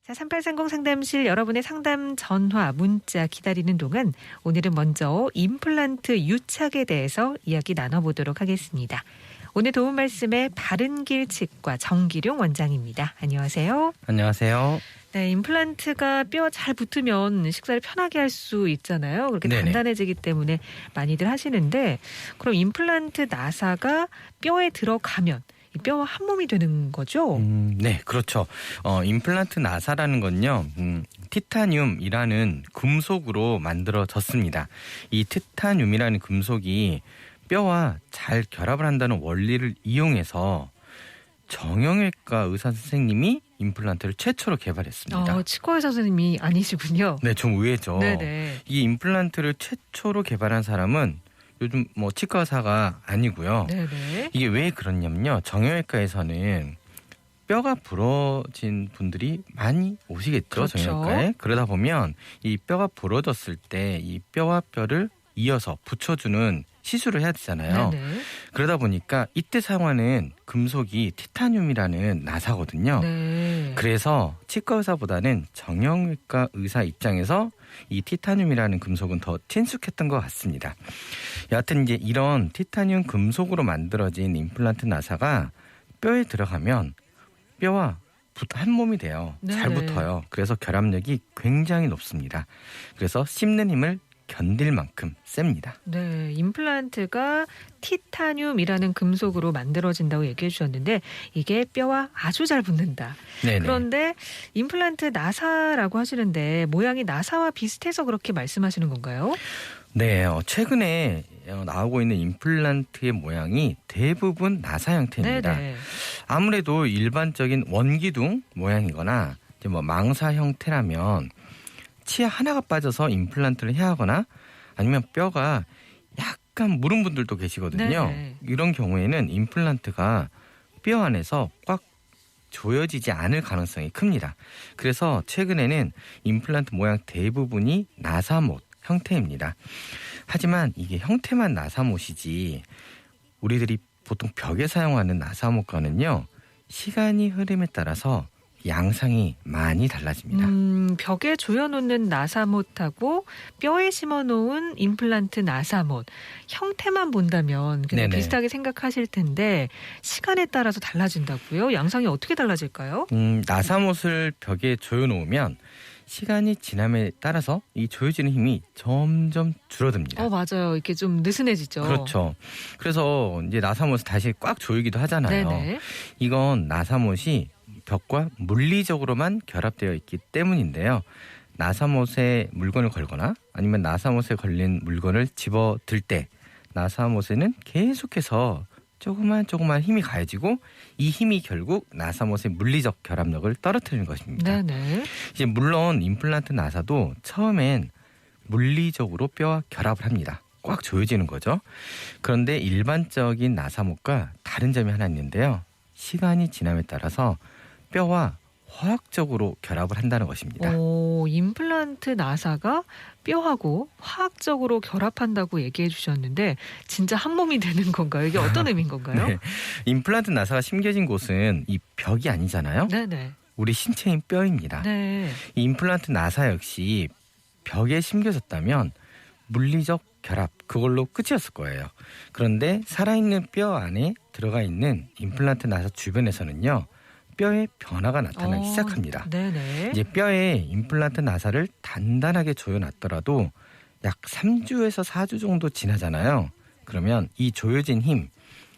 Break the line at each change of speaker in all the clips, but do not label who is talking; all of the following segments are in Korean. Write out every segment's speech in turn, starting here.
자, 3830 상담실 여러분의 상담 전화, 문자 기다리는 동안 오늘은 먼저 임플란트 유착에 대해서 이야기 나눠보도록 하겠습니다. 오늘 도움 말씀에 바른길 치과 정기룡 원장입니다. 안녕하세요.
안녕하세요.
네, 임플란트가 뼈 잘 붙으면 식사를 편하게 할 수 있잖아요. 그렇게
네네.
단단해지기 때문에 많이들 하시는데, 그럼 임플란트 나사가 뼈에 들어가면 이 뼈와 한 몸이 되는 거죠?
네, 그렇죠. 임플란트 나사라는 건요, 티타늄이라는 금속으로 만들어졌습니다. 이 티타늄이라는 금속이 뼈와 잘 결합을 한다는 원리를 이용해서 정형외과 의사 선생님이 임플란트를 최초로 개발했습니다.
치과 의사 선생님이 아니시군요.
네, 좀 의외죠.
네네.
이 임플란트를 최초로 개발한 사람은 요즘 치과 의사가 아니고요.
네네.
이게 왜 그러냐면요. 정형외과에서는 뼈가 부러진 분들이 많이 오시겠죠.
그렇죠.
정형외과에. 그러다 보면 이 뼈가 부러졌을 때 이 뼈와 뼈를 이어서 붙여주는 시술을 해야 되잖아요.
네네.
그러다 보니까 이때 사용하는 금속이 티타늄이라는 나사거든요.
네.
그래서 치과 의사보다는 정형외과 의사 입장에서 이 티타늄이라는 금속은 더 친숙했던 것 같습니다. 여하튼 이제 이런 티타늄 금속으로 만들어진 임플란트 나사가 뼈에 들어가면 뼈와 한 몸이 돼요. 잘
네네.
붙어요. 그래서 결합력이 굉장히 높습니다. 그래서 씹는 힘을 견딜 만큼 셉니다.
네, 임플란트가 티타늄이라는 금속으로 만들어진다고 얘기해 주셨는데 이게 뼈와 아주 잘 붙는다.
네네.
그런데 임플란트 나사라고 하시는데 모양이 나사와 비슷해서 그렇게 말씀하시는 건가요?
네, 최근에 나오고 있는 임플란트의 모양이 대부분 나사 형태입니다.
네네.
아무래도 일반적인 원기둥 모양이거나 이제 망사 형태라면 치아 하나가 빠져서 임플란트를 해야 하거나 아니면 뼈가 약간 무른 분들도 계시거든요.
네네.
이런 경우에는 임플란트가 뼈 안에서 꽉 조여지지 않을 가능성이 큽니다. 그래서 최근에는 임플란트 모양 대부분이 나사못 형태입니다. 하지만 이게 형태만 나사못이지 우리들이 보통 벽에 사용하는 나사못과는요. 시간이 흐름에 따라서 양상이 많이 달라집니다.
벽에 조여놓는 나사못하고 뼈에 심어놓은 임플란트 나사못 형태만 본다면 그냥
네네.
비슷하게 생각하실 텐데 시간에 따라서 달라진다고요? 양상이 어떻게 달라질까요?
나사못을 벽에 조여놓으면 시간이 지남에 따라서 이 조여지는 힘이 점점 줄어듭니다.
맞아요. 이렇게 좀 느슨해지죠.
그렇죠. 그래서 이제 나사못을 다시 꽉 조이기도 하잖아요.
네네.
이건 나사못이 벽과 물리적으로만 결합되어 있기 때문인데요. 나사못에 물건을 걸거나 아니면 나사못에 걸린 물건을 집어들 때 나사못에는 계속해서 조그만 힘이 가해지고 이 힘이 결국 나사못의 물리적 결합력을 떨어뜨리는 것입니다.
네네.
이제 물론 임플란트 나사도 처음엔 물리적으로 뼈와 결합을 합니다. 꽉 조여지는 거죠. 그런데 일반적인 나사못과 다른 점이 하나 있는데요. 시간이 지남에 따라서 뼈와 화학적으로 결합을 한다는 것입니다.
임플란트 나사가 뼈하고 화학적으로 결합한다고 얘기해 주셨는데 진짜 한 몸이 되는 건가요? 이게 어떤 의미인 건가요?
네. 임플란트 나사가 심겨진 곳은 이 벽이 아니잖아요.
네네.
우리 신체인 뼈입니다.
네.
이 임플란트 나사 역시 벽에 심겨졌다면 물리적 결합 그걸로 끝이었을 거예요. 그런데 살아있는 뼈 안에 들어가 있는 임플란트 나사 주변에서는요. 뼈에 변화가 나타나기 시작합니다.
네네.
이제 뼈에 임플란트 나사를 단단하게 조여놨더라도 약 3주에서 4주 정도 지나잖아요. 그러면 이 조여진 힘,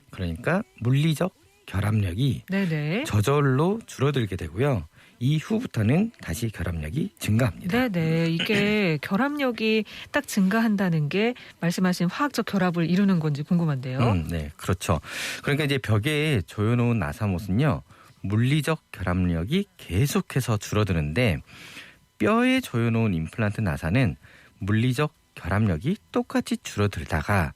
그러니까 물리적 결합력이
네네.
저절로 줄어들게 되고요. 이후부터는 다시 결합력이 증가합니다.
네네. 이게 결합력이 딱 증가한다는 게 말씀하신 화학적 결합을 이루는 건지 궁금한데요.
네, 그렇죠. 그러니까 이제 벽에 조여놓은 나사못은요. 물리적 결합력이 계속해서 줄어드는데 뼈에 조여놓은 임플란트 나사는 물리적 결합력이 똑같이 줄어들다가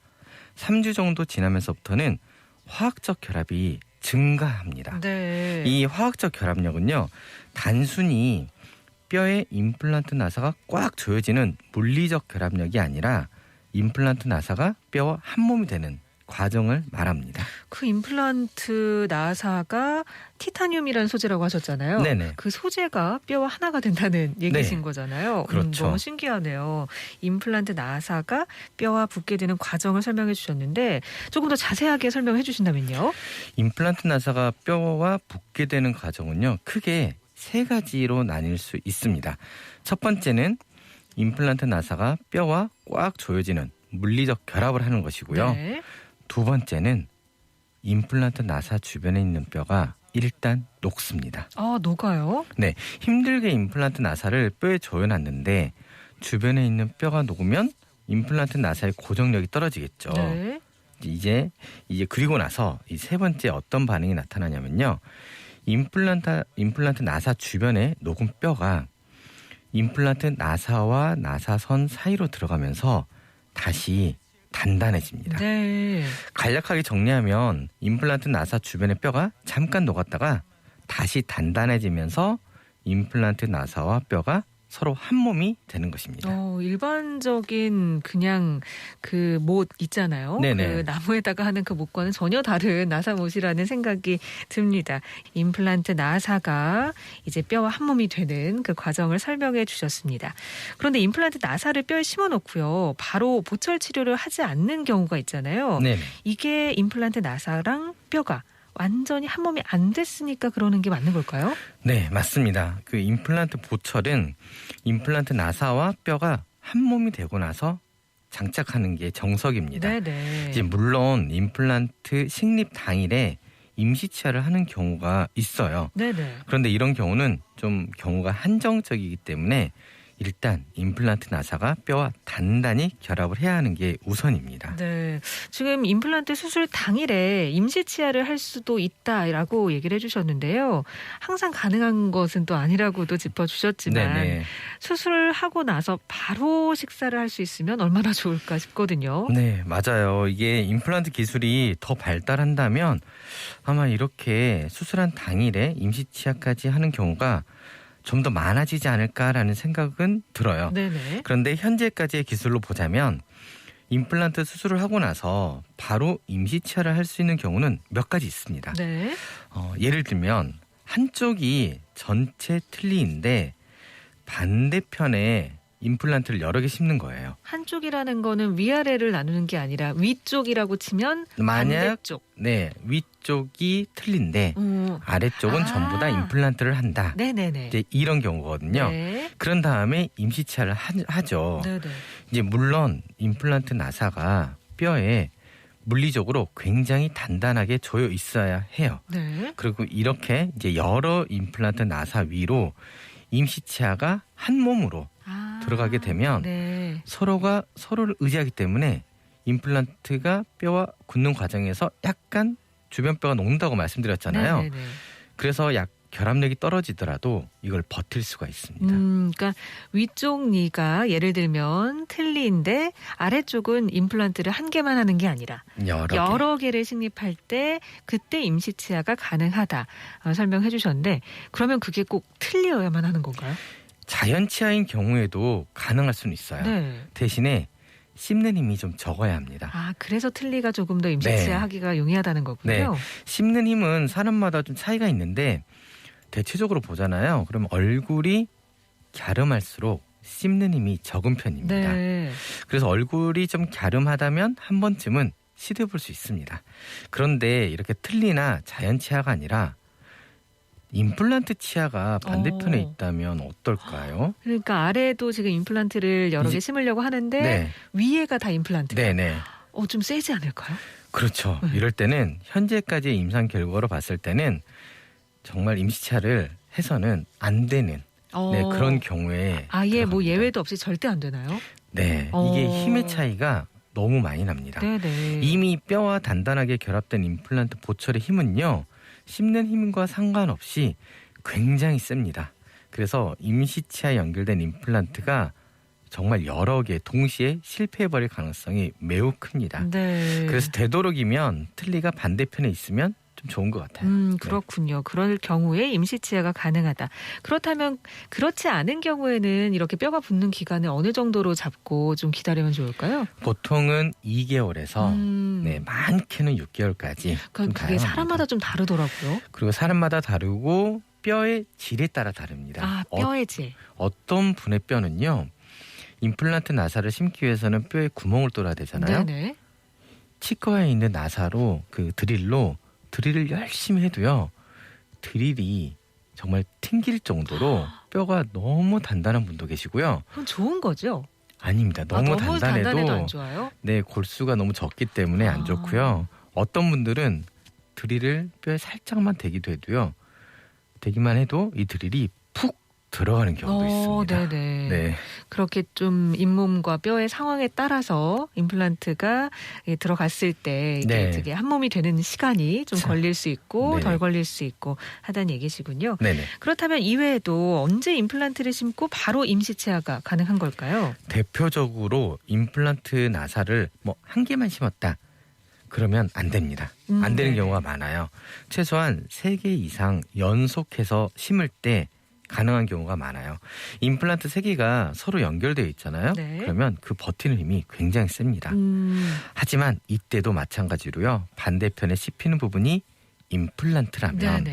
3주 정도 지나면서부터는 화학적 결합이 증가합니다.
네.
이 화학적 결합력은요. 단순히 뼈에 임플란트 나사가 꽉 조여지는 물리적 결합력이 아니라 임플란트 나사가 뼈와 한 몸이 되는 과정을 말합니다.
그 임플란트 나사가 티타늄이라는 소재라고 하셨잖아요.
네네.
그 소재가 뼈와 하나가 된다는 얘기신
네.
거잖아요.
그렇죠.
너무 신기하네요. 임플란트 나사가 뼈와 붙게 되는 과정을 설명해 주셨는데 조금 더 자세하게 설명해 주신다면요.
임플란트 나사가 뼈와 붙게 되는 과정은요. 크게 세 가지로 나뉠 수 있습니다. 첫 번째는 임플란트 나사가 뼈와 꽉 조여지는 물리적 결합을 하는 것이고요.
네.
두 번째는 임플란트 나사 주변에 있는 뼈가 일단 녹습니다.
아, 녹아요?
네, 힘들게 임플란트 나사를 뼈에 조여놨는데 주변에 있는 뼈가 녹으면 임플란트 나사의 고정력이 떨어지겠죠.
네.
이제 그리고 나서 이 세 번째 어떤 반응이 나타나냐면요. 임플란트 나사 주변에 녹은 뼈가 임플란트 나사와 나사선 사이로 들어가면서 다시 단단해집니다.
네.
간략하게 정리하면 임플란트 나사 주변의 뼈가 잠깐 녹았다가 다시 단단해지면서 임플란트 나사와 뼈가 서로 한 몸이 되는 것입니다.
일반적인 그냥 그 못 있잖아요.
네네.
그 나무에다가 하는 그 못과는 전혀 다른 나사못이라는 생각이 듭니다. 임플란트 나사가 이제 뼈와 한 몸이 되는 그 과정을 설명해 주셨습니다. 그런데 임플란트 나사를 뼈에 심어놓고요. 바로 보철 치료를 하지 않는 경우가 있잖아요.
네.
이게 임플란트 나사랑 뼈가 완전히 한 몸이 안 됐으니까 그러는 게 맞는 걸까요?
네, 맞습니다. 그 임플란트 보철은 임플란트 나사와 뼈가 한 몸이 되고 나서 장착하는 게 정석입니다.
네네.
이제 물론 임플란트 식립 당일에 임시 치아를 하는 경우가 있어요.
네네.
그런데 이런 경우는 좀 경우가 한정적이기 때문에 일단 임플란트 나사가 뼈와 단단히 결합을 해야 하는 게 우선입니다.
네, 지금 임플란트 수술 당일에 임시 치아를 할 수도 있다라고 얘기를 해주셨는데요. 항상 가능한 것은 또 아니라고도 짚어주셨지만
네네.
수술을 하고 나서 바로 식사를 할 수 있으면 얼마나 좋을까 싶거든요.
네, 맞아요. 이게 임플란트 기술이 더 발달한다면 아마 이렇게 수술한 당일에 임시 치아까지 하는 경우가 좀 더 많아지지 않을까라는 생각은 들어요.
네네.
그런데 현재까지의 기술로 보자면 임플란트 수술을 하고 나서 바로 임시 치아를 할 수 있는 경우는 몇 가지 있습니다.
네.
예를 들면 한쪽이 전체 틀니인데 반대편에 임플란트를 여러 개 심는 거예요.
한쪽이라는 거는 위아래를 나누는 게 아니라 위쪽이라고 치면
만약
반대쪽.
네, 위쪽이 틀린데 아래쪽은 전부 다 임플란트를 한다.
네네네.
이제 이런 경우거든요.
네.
그런 다음에 임시 치아를 하죠.
네네.
이제 물론 임플란트 나사가 뼈에 물리적으로 굉장히 단단하게 조여 있어야 해요.
네.
그리고 이렇게 이제 여러 임플란트 나사 위로 임시 치아가 한 몸으로 들어가게 되면
네.
서로가 서로를 의지하기 때문에 임플란트가 뼈와 굳는 과정에서 약간 주변 뼈가 녹는다고 말씀드렸잖아요.
네네네.
그래서 결합력이 떨어지더라도 이걸 버틸 수가 있습니다.
그러니까 위쪽 니가 예를 들면 틀니인데 아래쪽은 임플란트를 한 개만 하는 게 아니라 여러 개를 식립할 때 그때 임시 치아가 가능하다 설명해 주셨는데 그러면 그게 꼭 틀니여야만 하는 건가요?
자연 치아인 경우에도 가능할 수는 있어요.
네.
대신에 씹는 힘이 좀 적어야 합니다.
아, 그래서 틀니가 조금 더 임시
네.
치아 하기가 용이하다는 거군요.
씹는 힘은 사람마다 좀 차이가 있는데 대체적으로 보잖아요. 그러면 얼굴이 갸름할수록 씹는 힘이 적은 편입니다.
네.
그래서 얼굴이 좀 갸름하다면 한 번쯤은 시도해볼 수 있습니다. 그런데 이렇게 틀니나 자연 치아가 아니라 임플란트 치아가 반대편에 있다면 어떨까요?
그러니까 아래도 지금 임플란트를 여러 개 심으려고 하는데
네.
위에가 다 임플란트.
네네.
좀 세지 않을까요?
그렇죠. 이럴 때는 현재까지의 임상 결과로 봤을 때는 정말 임시치아를 해서는 안 되는 그런 경우에
아예 뭐
들어갑니다.
예외도 없이 절대 안 되나요?
네, 이게 힘의 차이가 너무 많이 납니다.
네네.
이미 뼈와 단단하게 결합된 임플란트 보철의 힘은요, 씹는 힘과 상관없이 굉장히 셉니다. 그래서 임시치아에 연결된 임플란트가 정말 여러 개 동시에 실패해버릴 가능성이 매우 큽니다.
네.
그래서 되도록이면 틀니가 반대편에 있으면 좀 좋은 것 같아요.
그렇군요. 그럴 경우에 임시 치아가 가능하다. 그렇다면 그렇지 않은 경우에는 이렇게 뼈가 붙는 기간을 어느 정도로 잡고 좀 기다리면 좋을까요?
보통은 2개월에서 많게는 6개월까지.
그게 사람마다 좀 다르더라고요.
그리고 사람마다 다르고 뼈의 질에 따라 다릅니다.
아, 뼈의 질.
어떤 분의 뼈는요. 임플란트 나사를 심기 위해서는 뼈에 구멍을 뚫어야 되잖아요.
네네.
치과에 있는 나사로 그 드릴을 열심히 해도요. 드릴이 정말 튕길 정도로 뼈가 너무 단단한 분도 계시고요.
그건 좋은 거죠?
아닙니다. 너무
단단해도 안 좋아요?
네, 골수가 너무 적기 때문에 안 좋고요. 어떤 분들은 드릴을 뼈에 살짝만 대기도 해도요. 대기만 해도 이 드릴이 푹 들어가는 경우도 있습니다.
네네.
네.
그렇게 좀 잇몸과 뼈의 상황에 따라서 임플란트가 들어갔을 때 이게 되게 한 몸이 되는 시간이 좀 걸릴 수 있고
네네.
덜 걸릴 수 있고 하다는 얘기시군요.
네네.
그렇다면 이외에도 언제 임플란트를 심고 바로 임시 치아가 가능한 걸까요?
대표적으로 임플란트 나사를 한 개만 심었다. 그러면 안 됩니다. 안 되는 경우가 많아요. 최소한 3개 이상 연속해서 심을 때 가능한 경우가 많아요. 임플란트 3개가 서로 연결되어 있잖아요.
네.
그러면 그 버티는 힘이 굉장히 셉니다. 하지만 이때도 마찬가지로요. 반대편에 씹히는 부분이 임플란트라면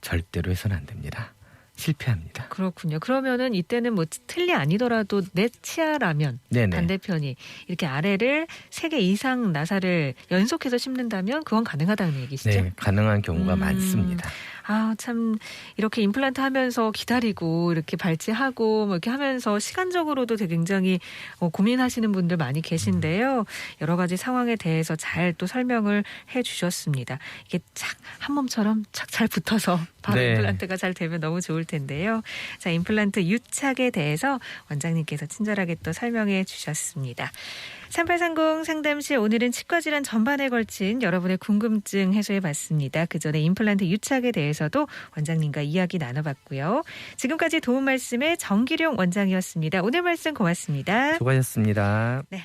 절대로 해서는 안 됩니다. 실패합니다.
그렇군요. 그러면은 이때는 틀이 아니더라도 내 치아라면 반대편이 이렇게 아래를 3개 이상 나사를 연속해서 심는다면 그건 가능하다는 얘기시죠?
네, 가능한 경우가 많습니다.
아, 참 이렇게 임플란트 하면서 기다리고 이렇게 발치하고 이렇게 하면서 시간적으로도 되게 굉장히 고민하시는 분들 많이 계신데요. 여러 가지 상황에 대해서 잘 또 설명을 해주셨습니다. 이게 착 한 몸처럼 착 잘 붙어서 바로 임플란트가 잘 되면 너무 좋을 텐데요. 자, 임플란트 유착에 대해서 원장님께서 친절하게 또 설명해 주셨습니다. 3830 상담실 오늘은 치과질환 전반에 걸친 여러분의 궁금증 해소해봤습니다. 그 전에 임플란트 유착에 대해서도 원장님과 이야기 나눠봤고요. 지금까지 도움 말씀의 정기룡 원장이었습니다. 오늘 말씀 고맙습니다.
수고하셨습니다.
네.